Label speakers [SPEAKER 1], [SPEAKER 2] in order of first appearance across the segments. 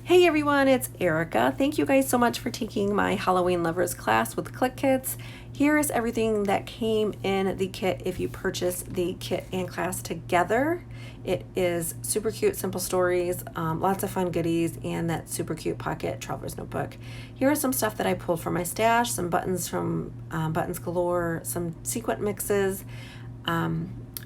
[SPEAKER 1] Hey everyone, it's Erica. Thank you guys so much for taking my Halloween Lovers class with Click Kits. Here is everything that came in the kit if you purchase the kit and class together. It is super cute, simple stories, lots of fun goodies, and that super cute pocket traveler's notebook. Here is some stuff that I pulled from my stash, some buttons from Buttons Galore, some sequin mixes,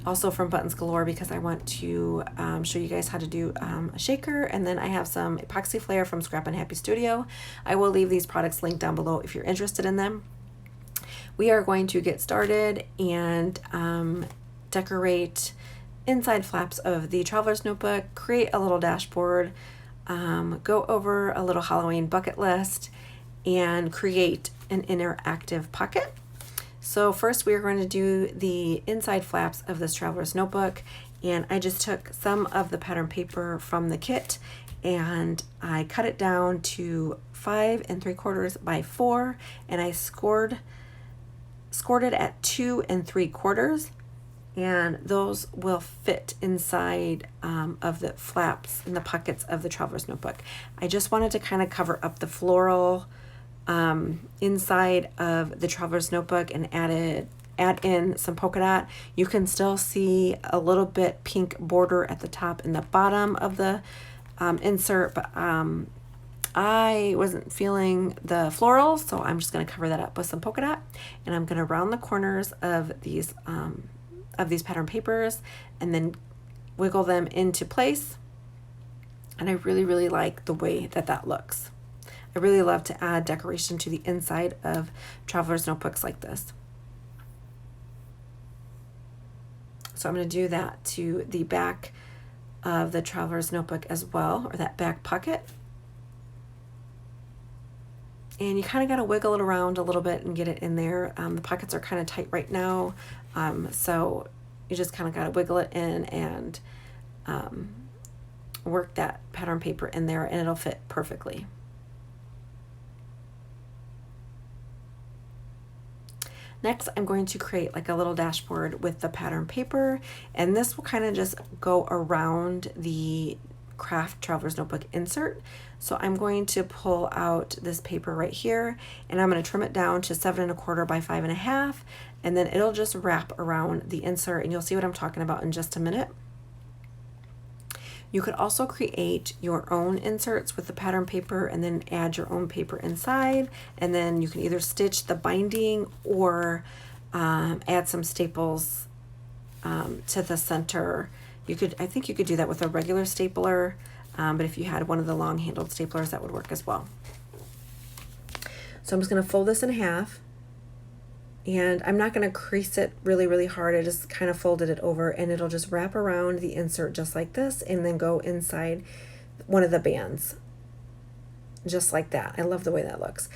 [SPEAKER 1] also from Buttons Galore because I want to show you guys how to do a shaker, and then I have some epoxy flare from Scrap and Happy Studio. I will leave these products linked down below if you're interested in them. We are going to get started and decorate inside flaps of the Traveler's Notebook, create a little dashboard, go over a little Halloween bucket list, and create an interactive pocket. So first we are going to do the inside flaps of this Traveler's Notebook, and I just took some of the pattern paper from the kit and I cut it down to 5 3/4 by 4, and I scored it at 2 3/4, and those will fit inside of the flaps in the pockets of the Traveler's Notebook. I just wanted to kind of cover up the floral inside of the Traveler's Notebook and add in some polka dot. You can still see a little bit pink border at the top and the bottom of the insert, but I wasn't feeling the floral, so I'm just going to cover that up with some polka dot, and I'm going to round the corners of these pattern papers and then wiggle them into place. And I really like the way that looks. I really love to add decoration to the inside of Traveler's Notebooks like this. So I'm going to do that to the back of the Traveler's Notebook as well, or that back pocket. And you kind of got to wiggle it around a little bit and get it in there. The pockets are kind of tight right now, so you just kind of got to wiggle it in and work that pattern paper in there, and it'll fit perfectly. Next, I'm going to create like a little dashboard with the pattern paper, and this will kind of just go around the craft Traveler's Notebook insert. So I'm going to pull out this paper right here, and I'm going to trim it down to 7 1/4 by 5 1/2, and then it'll just wrap around the insert, and you'll see what I'm talking about in just a minute. You could also create your own inserts with the pattern paper and then add your own paper inside, and then you can either stitch the binding or add some staples to the center. I think you could do that with a regular stapler, but if you had one of the long handled staplers, that would work as well. So I'm just going to fold this in half, and I'm not going to crease it really hard. I just kind of folded it over, and it'll just wrap around the insert just like this, and then go inside one of the bands just like that. I love the way that looks.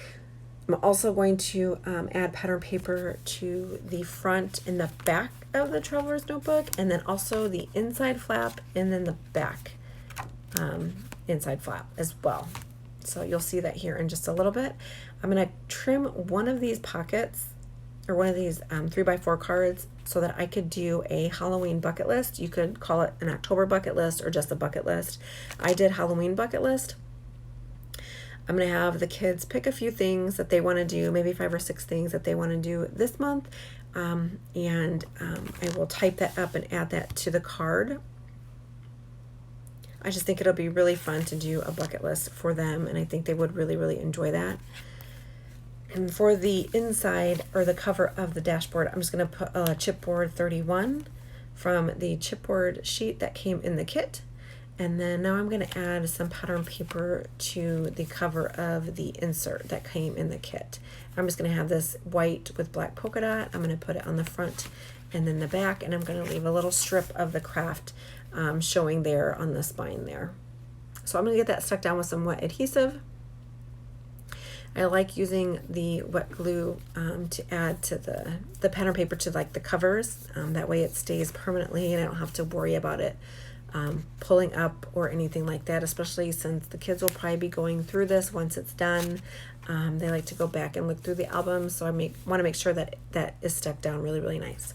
[SPEAKER 1] I'm also going to add pattern paper to the front and the back of the Traveler's Notebook, and then also the inside flap, and then the back inside flap as well. So you'll see that here in just a little bit. I'm going to trim one of these pockets, or one of these 3x4 cards, so that I could do a Halloween bucket list. You could call it an October bucket list or just a bucket list. I did Halloween bucket list. I'm going to have the kids pick a few things that they want to do, maybe 5 or 6 things that they want to do this month, and I will type that up and add that to the card. I just think it'll be really fun to do a bucket list for them, and I think they would really enjoy that. And for the inside, or the cover of the dashboard, I'm just going to put a chipboard 31 from the chipboard sheet that came in the kit. And then now I'm going to add some pattern paper to the cover of the insert that came in the kit. I'm just going to have this white with black polka dot. I'm going to put it on the front and then the back, and I'm going to leave a little strip of the craft showing there on the spine there. So I'm going to get that stuck down with some wet adhesive. I like using the wet glue to add to the pattern paper to like the covers. That way it stays permanently, and I don't have to worry about it pulling up or anything like that, especially since the kids will probably be going through this once it's done. They like to go back and look through the album, so I want to make sure that that is stuck down really nice.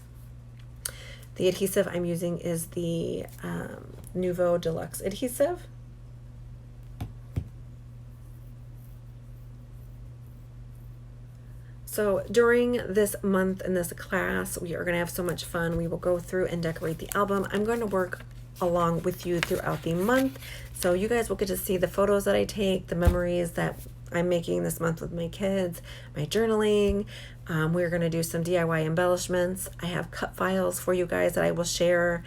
[SPEAKER 1] The adhesive I'm using is the Nuvo Deluxe adhesive. So during this month in this class, we are going to have so much fun. We will go through and decorate the album. I'm going to work along with you throughout the month. So you guys will get to see the photos that I take, the memories that I'm making this month with my kids, my journaling. We're going to do some DIY embellishments. I have cut files for you guys that I will share.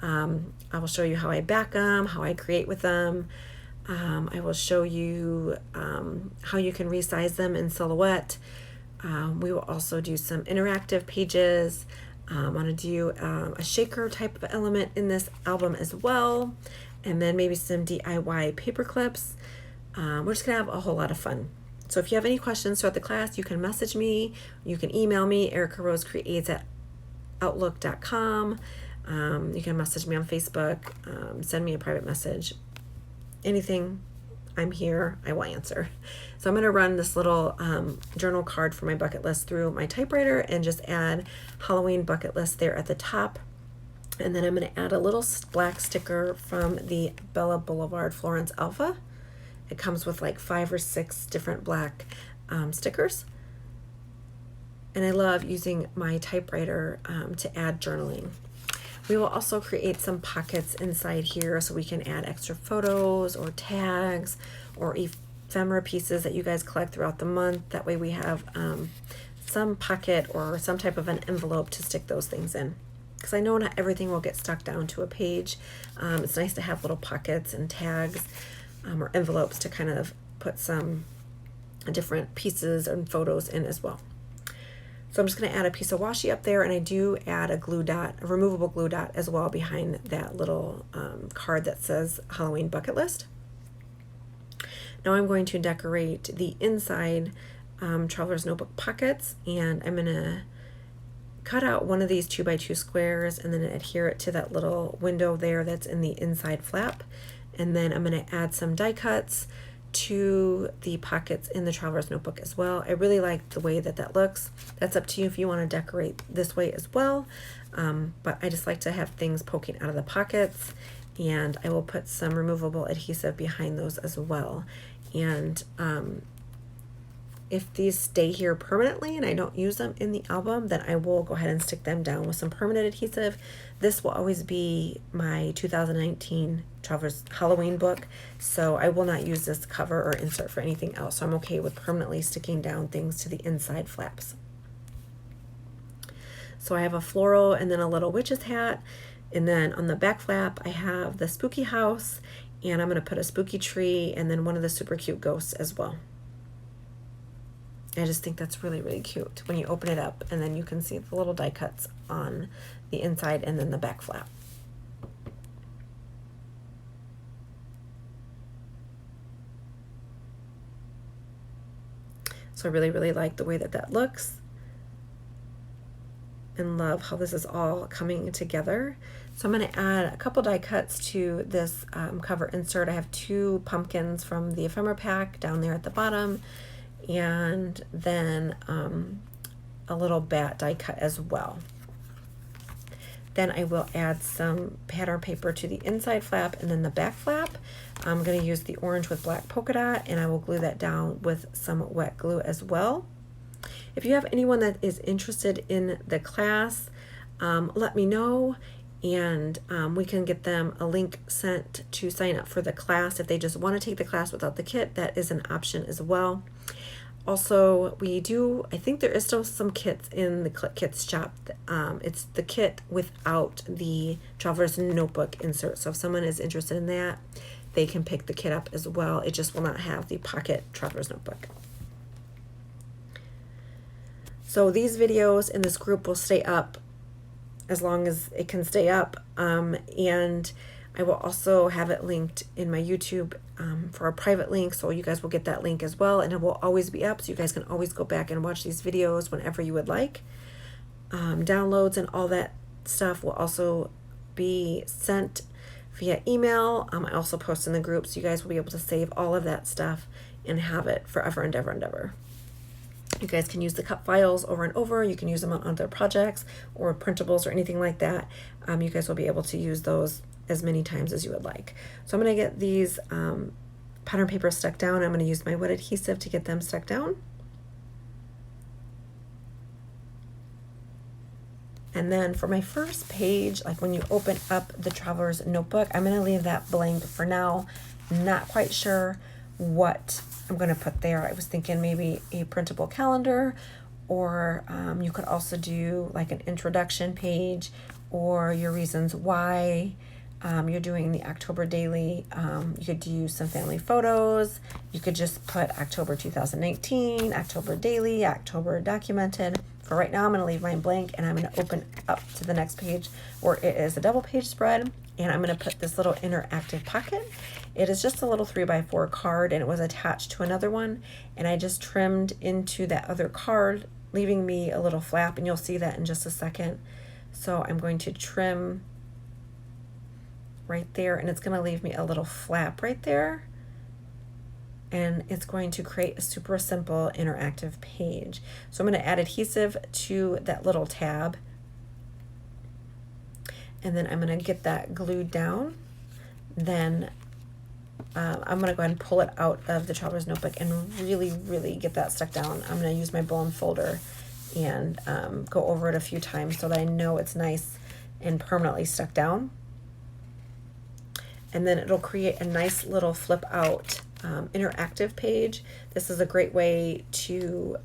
[SPEAKER 1] I will show you how I back them, how I create with them. I will show you how you can resize them in Silhouette. We will also do some interactive pages. I'm going to do a shaker type of element in this album as well. And then maybe some DIY paper clips. We're just going to have a whole lot of fun. So if you have any questions throughout the class, you can message me. You can email me, ericarosecreates@outlook.com. You can message me on Facebook, send me a private message. Anything, I'm here, I will answer. So I'm going to run this little journal card for my bucket list through my typewriter and just add Halloween bucket list there at the top. And then I'm going to add a little black sticker from the Bella Boulevard Florence Alpha. It comes with like 5 or 6 different black stickers. And I love using my typewriter to add journaling. We will also create some pockets inside here so we can add extra photos or tags or ephemera pieces that you guys collect throughout the month. That way we have some pocket or some type of an envelope to stick those things in. Because I know not everything will get stuck down to a page. It's nice to have little pockets and tags or envelopes to kind of put some different pieces and photos in as well. So I'm just going to add a piece of washi up there, and I do add a glue dot, a removable glue dot as well behind that little card that says Halloween bucket list. Now I'm going to decorate the inside Traveler's Notebook pockets, and I'm going to cut out one of these 2x2 squares and then adhere it to that little window there that's in the inside flap. And then I'm going to add some die cuts to the pockets in the Traveler's Notebook as well. I really like the way that that looks. That's up to you if you want to decorate this way as well. But I just like to have things poking out of the pockets, and I will put some removable adhesive behind those as well. And if these stay here permanently and I don't use them in the album, then I will go ahead and stick them down with some permanent adhesive. This will always be my 2019 Traveler's Halloween book, so I will not use this cover or insert for anything else. So I'm okay with permanently sticking down things to the inside flaps. So I have a floral and then a little witch's hat, and then on the back flap I have the spooky house, and I'm going to put a spooky tree and then one of the super cute ghosts as well. I just think that's really, really cute when you open it up and then you can see the little die cuts on the inside and then the back flap. So I really, really like the way that that looks and love how this is all coming together. So I'm going to add a couple die cuts to this cover insert. I have 2 pumpkins from the ephemera pack down there at the bottom, and then a little bat die cut as well. Then I will add some pattern paper to the inside flap and then the back flap. I'm going to use the orange with black polka dot, and I will glue that down with some wet glue as well. If you have anyone that is interested in the class, let me know, and we can get them a link sent to sign up for the class. If they just want to take the class without the kit, that is an option as well. Also, I think there is still some kits in the Click Kits shop. It's the kit without the Traveler's Notebook insert. So if someone is interested in that, they can pick the kit up as well. It just will not have the pocket Traveler's Notebook. So these videos in this group will stay up as long as it can stay up. And I will also have it linked in my YouTube for a private link, so you guys will get that link as well, and it will always be up, so you guys can always go back and watch these videos whenever you would like. Downloads and all that stuff will also be sent via email. I also post in the group, so you guys will be able to save all of that stuff and have it forever and ever and ever. You guys can use the cut files over and over. You can use them on other projects or printables or anything like that. You guys will be able to use those as many times as you would like. So I'm going to get these pattern paper stuck down. I'm going to use my wet adhesive to get them stuck down. And then for my first page, like when you open up the Traveler's Notebook, I'm going to leave that blank for now. Not quite sure what I'm going to put there. I was thinking maybe a printable calendar, or you could also do like an introduction page, or your reasons why you're doing the October daily. You could do some family photos. You could just put October 2019, October daily, October documented. For right now, I'm going to leave mine blank, and I'm going to open up to the next page where it is a double page spread, and I'm going to put this little interactive pocket. It is just a little 3x4 card, and it was attached to another one, and I just trimmed into that other card, leaving me a little flap, and you'll see that in just a second. So I'm going to trim right there, and it's going to leave me a little flap right there, and it's going to create a super simple interactive page. So I'm going to add adhesive to that little tab, and then I'm going to get that glued down. Then I'm going to go ahead and pull it out of the Traveler's Notebook and really get that stuck down. I'm going to use my bone folder and go over it a few times so that I know it's nice and permanently stuck down. And then it'll create a nice little flip out interactive page. This is a great way to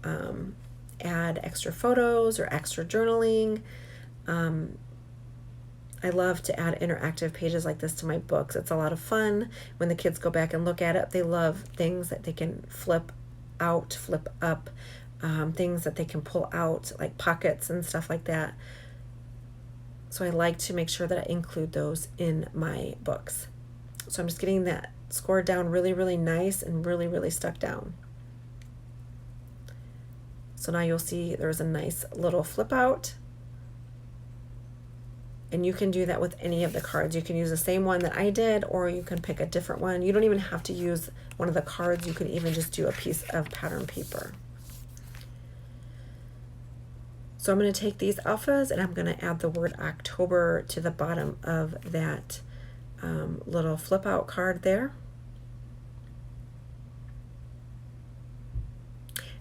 [SPEAKER 1] add extra photos or extra journaling. I love to add interactive pages like this to my books. It's a lot of fun. When the kids go back and look at it, they love things that they can flip out, flip up, things that they can pull out, like pockets and stuff like that. So I like to make sure that I include those in my books. So I'm just getting that scored down really nice and really stuck down. So now you'll see there's a nice little flip out. And you can do that with any of the cards. You can use the same one that I did, or you can pick a different one. You don't even have to use one of the cards. You can even just do a piece of pattern paper. So I'm going to take these alphas and I'm going to add the word October to the bottom of that little flip out card there.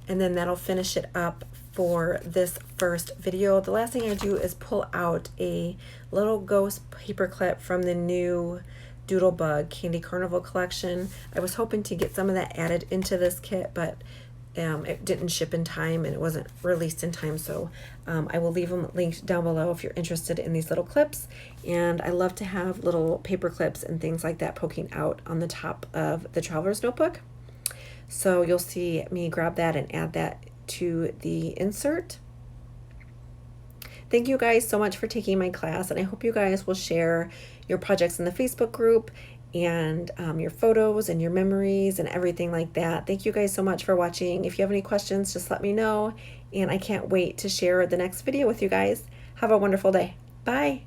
[SPEAKER 1] And then that'll finish it up for this first video. The last thing I do is pull out a little ghost paper clip from the new Doodlebug Candy Carnival collection. I was hoping to get some of that added into this kit, but it didn't ship in time and it wasn't released in time, so I will leave them linked down below if you're interested in these little clips. And I love to have little paper clips and things like that poking out on the top of the Traveler's Notebook. So you'll see me grab that and add that to the insert. Thank you guys so much for taking my class, and I hope you guys will share your projects in the Facebook group and your photos and your memories and everything like that. Thank you guys so much for watching. If you have any questions, just let me know, and I can't wait to share the next video with you guys. Have a wonderful day. Bye.